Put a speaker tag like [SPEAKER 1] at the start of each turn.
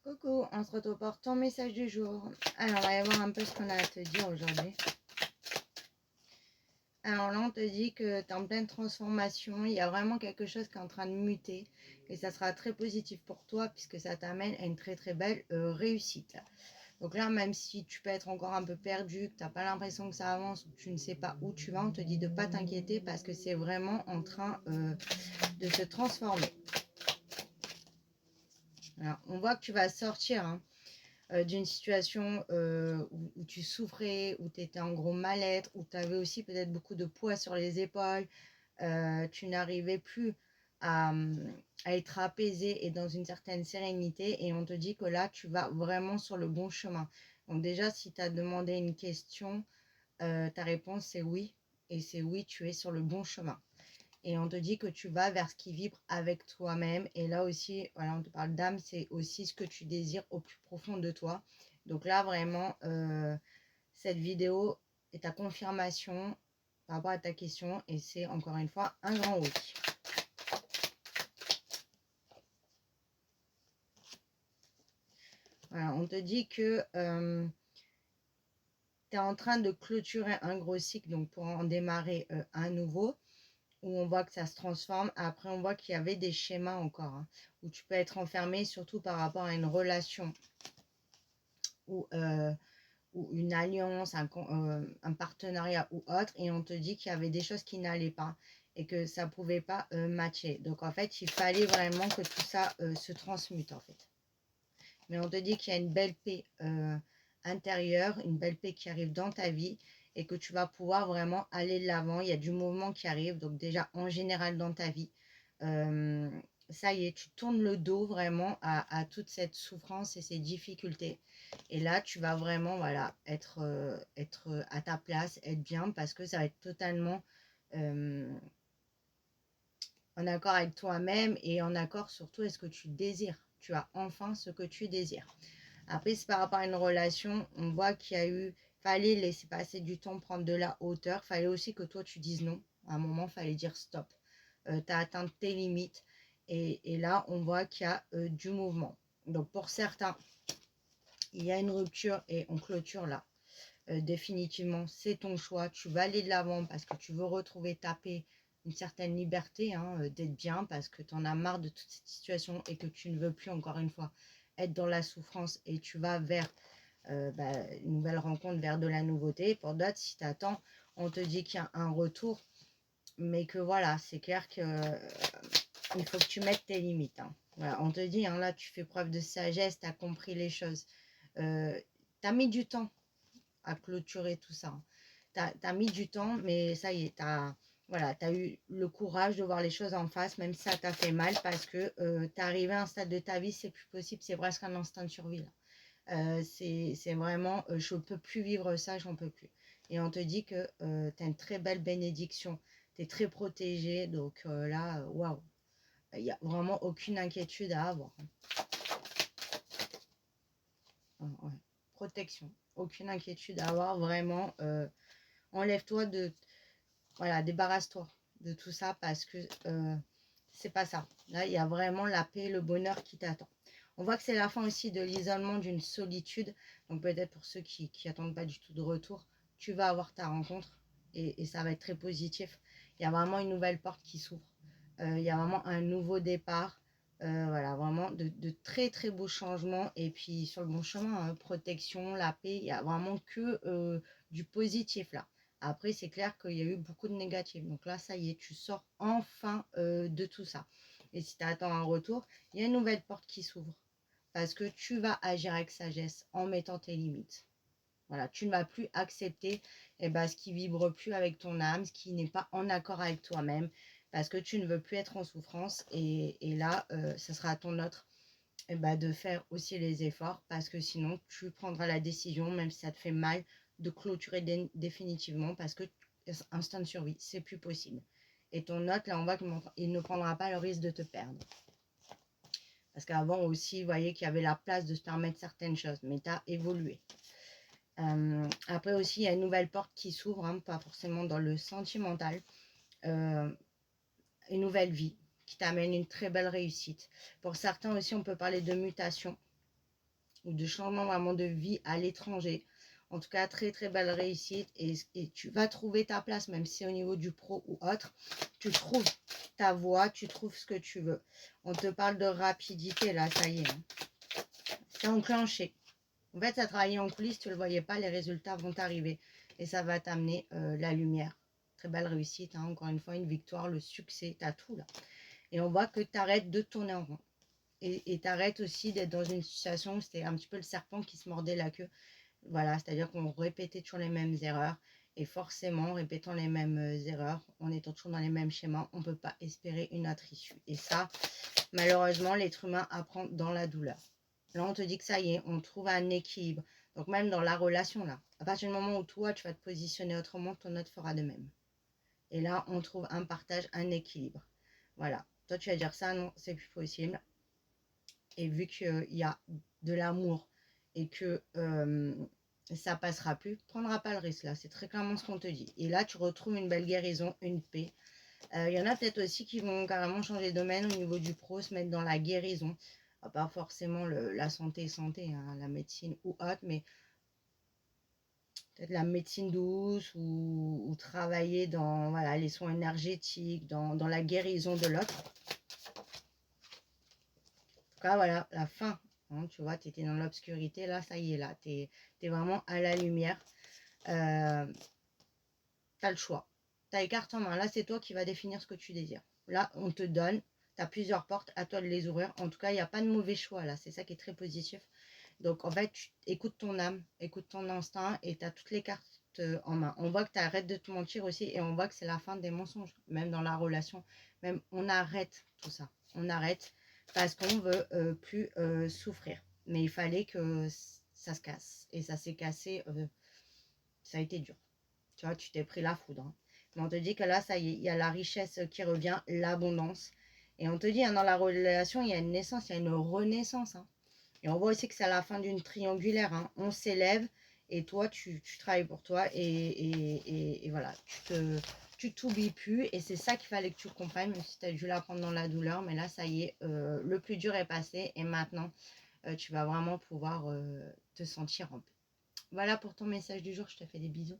[SPEAKER 1] Coucou, on se retrouve pour ton message du jour. Alors, on va y voir un peu ce qu'on a à te dire aujourd'hui. Alors là, on te dit que tu es en pleine transformation. Il y a vraiment quelque chose qui est en train de muter. Et ça sera très positif pour toi puisque ça t'amène à une très très belle réussite. Donc là, même si tu peux être encore un peu perdu, que tu n'as pas l'impression que ça avance ou que tu ne sais pas où tu vas, on te dit de ne pas t'inquiéter parce que c'est vraiment en train de se transformer. Alors, on voit que tu vas sortir d'une situation où tu souffrais, où tu étais en gros mal-être, où tu avais aussi peut-être beaucoup de poids sur les épaules, tu n'arrivais plus à, à être apaisé et dans une certaine sérénité, et on te dit que là, tu vas vraiment sur le bon chemin. Donc déjà, si tu as demandé une question, ta réponse c'est oui, et c'est oui, tu es sur le bon chemin. Et on te dit que tu vas vers ce qui vibre avec toi-même. Et là aussi, voilà, on te parle d'âme, c'est aussi ce que tu désires au plus profond de toi. Donc là, vraiment, cette vidéo est ta confirmation par rapport à ta question. Et c'est encore une fois un grand oui. Voilà, on te dit que tu es en train de clôturer un gros cycle, donc pour en démarrer un nouveau, où on voit que ça se transforme. Après, on voit qu'il y avait des schémas encore, où tu peux être enfermé, surtout par rapport à une relation ou une alliance, un partenariat ou autre, et on te dit qu'il y avait des choses qui n'allaient pas et que ça ne pouvait pas matcher. Donc, en fait, il fallait vraiment que tout ça se transmute, en fait. Mais on te dit qu'il y a une belle paix intérieure, une belle paix qui arrive dans ta vie et que tu vas pouvoir vraiment aller de l'avant. Il y a du mouvement qui arrive, donc déjà en général dans ta vie. Ça y est, tu tournes le dos vraiment à toute cette souffrance et ces difficultés. Et là, tu vas vraiment voilà, être à ta place, être bien, parce que ça va être totalement en accord avec toi-même et en accord surtout avec ce que tu désires. Tu as enfin ce que tu désires. Après, c'est par rapport à une relation, on voit qu'il y a eu, fallait laisser passer du temps, prendre de la hauteur. Fallait aussi que toi, tu dises non. À un moment, fallait dire stop. Tu as atteint tes limites. Et là, on voit qu'il y a du mouvement. Donc, pour certains, il y a une rupture et on clôture là. Définitivement, c'est ton choix. Tu vas aller de l'avant parce que tu veux retrouver ta paix, une certaine liberté, d'être bien parce que tu en as marre de toute cette situation et que tu ne veux plus, encore une fois, être dans la souffrance, et tu vas vers une nouvelle rencontre, vers de la nouveauté. Pour d'autres, si tu attends, on te dit qu'il y a un retour, mais que voilà, c'est clair que il faut que tu mettes tes limites. Voilà, on te dit, là, tu fais preuve de sagesse, tu as compris les choses. Tu as mis du temps à clôturer tout ça. Tu as mis du temps, mais ça y est, tu as, voilà, eu le courage de voir les choses en face, même si ça t'a fait mal, parce que tu es arrivé à un stade de ta vie, c'est plus possible, c'est presque un instinct de survie. C'est vraiment, je ne peux plus vivre ça, j'en peux plus. Et on te dit que tu as une très belle bénédiction, tu es très protégé, donc là, waouh, il n'y a vraiment aucune inquiétude à avoir. Ouais. Protection, aucune inquiétude à avoir, vraiment. Enlève-toi de, voilà, débarrasse-toi de tout ça parce que c'est pas ça. Là, il y a vraiment la paix, le bonheur qui t'attend. On voit que c'est la fin aussi de l'isolement, d'une solitude. Donc peut-être pour ceux qui attendent pas du tout de retour, tu vas avoir ta rencontre et ça va être très positif. Il y a vraiment une nouvelle porte qui s'ouvre. Il y a vraiment un nouveau départ. Voilà, vraiment de très très beaux changements. Et puis sur le bon chemin, protection, la paix, il n'y a vraiment que du positif là. Après, c'est clair qu'il y a eu beaucoup de négatifs. Donc là, ça y est, tu sors enfin de tout ça. Et si tu attends un retour, il y a une nouvelle porte qui s'ouvre. Parce que tu vas agir avec sagesse en mettant tes limites. Voilà, tu ne vas plus accepter ce qui vibre plus avec ton âme, ce qui n'est pas en accord avec toi-même. Parce que tu ne veux plus être en souffrance. Et là, ce sera à ton autre de faire aussi les efforts. Parce que sinon, tu prendras la décision, même si ça te fait mal, de clôturer définitivement, parce que instinct de survie, c'est plus possible. Et ton hôte, là, on voit qu'il ne prendra pas le risque de te perdre. Parce qu'avant aussi, vous voyez qu'il y avait la place de se permettre certaines choses, mais tu as évolué. Après aussi, il y a une nouvelle porte qui s'ouvre, pas forcément dans le sentimental. Une nouvelle vie qui t'amène une très belle réussite. Pour certains aussi, on peut parler de mutation. ou de changement vraiment de vie à l'étranger. En tout cas, très très belle réussite et tu vas trouver ta place, même si au niveau du pro ou autre, tu trouves ta voie, tu trouves ce que tu veux. On te parle de rapidité là, ça y est. Hein. C'est enclenché. En fait, ça travaillait en coulisses, tu ne le voyais pas, les résultats vont t'arriver et ça va t'amener la lumière. Très belle réussite, hein. Encore une fois, une victoire, le succès, tu as tout là. Et on voit que tu arrêtes de tourner en rond. Et tu arrêtes aussi d'être dans une situation où c'était un petit peu le serpent qui se mordait la queue. Voilà, c'est-à-dire qu'on répétait toujours les mêmes erreurs. Et forcément, en répétant les mêmes erreurs, en étant toujours dans les mêmes schémas, on ne peut pas espérer une autre issue. Et ça, malheureusement, l'être humain apprend dans la douleur. Là, on te dit que ça y est, on trouve un équilibre. Donc, même dans la relation, là, à partir du moment où toi, tu vas te positionner autrement, ton autre fera de même. Et là, on trouve un partage, un équilibre. Voilà. Toi, tu vas dire ça, non, c'est plus possible. Et vu qu'il y a de l'amour et que ça passera plus, tu ne prendras pas le risque là. C'est très clairement ce qu'on te dit. Et là, tu retrouves une belle guérison, une paix. Il y en a peut-être aussi qui vont carrément changer de domaine au niveau du pro, se mettre dans la guérison. Pas forcément la santé, hein, la médecine ou autre, mais peut-être la médecine douce ou travailler dans voilà, les soins énergétiques, dans la guérison de l'autre. En tout cas, voilà, la fin. Hein, tu vois, tu étais dans l'obscurité, là, ça y est, là, tu es vraiment à la lumière. Tu as le choix. Tu as les cartes en main. Là, c'est toi qui vas définir ce que tu désires. Là, on te donne, tu as plusieurs portes, à toi de les ouvrir. En tout cas, il n'y a pas de mauvais choix, là. C'est ça qui est très positif. Donc, en fait, écoute ton âme, écoute ton instinct et tu as toutes les cartes en main. On voit que tu arrêtes de te mentir aussi et on voit que c'est la fin des mensonges, même dans la relation. Même, on arrête tout ça. On arrête parce qu'on veut plus souffrir. Mais il fallait que ça se casse. Et ça s'est cassé. Ça a été dur. Tu vois, tu t'es pris la foudre. Hein. Mais on te dit que là, ça y est, il y a la richesse qui revient, l'abondance. Et on te dit, hein, dans la relation, il y a une naissance, il y a une renaissance. Hein. Et on voit aussi que c'est à la fin d'une triangulaire. Hein. On s'élève et toi, tu travailles pour toi et voilà, tu t'oublies plus. Et c'est ça qu'il fallait que tu comprennes, même si tu as dû l'apprendre dans la douleur. Mais là, ça y est, le plus dur est passé et maintenant, tu vas vraiment pouvoir te sentir en paix. Voilà pour ton message du jour. Je te fais des bisous.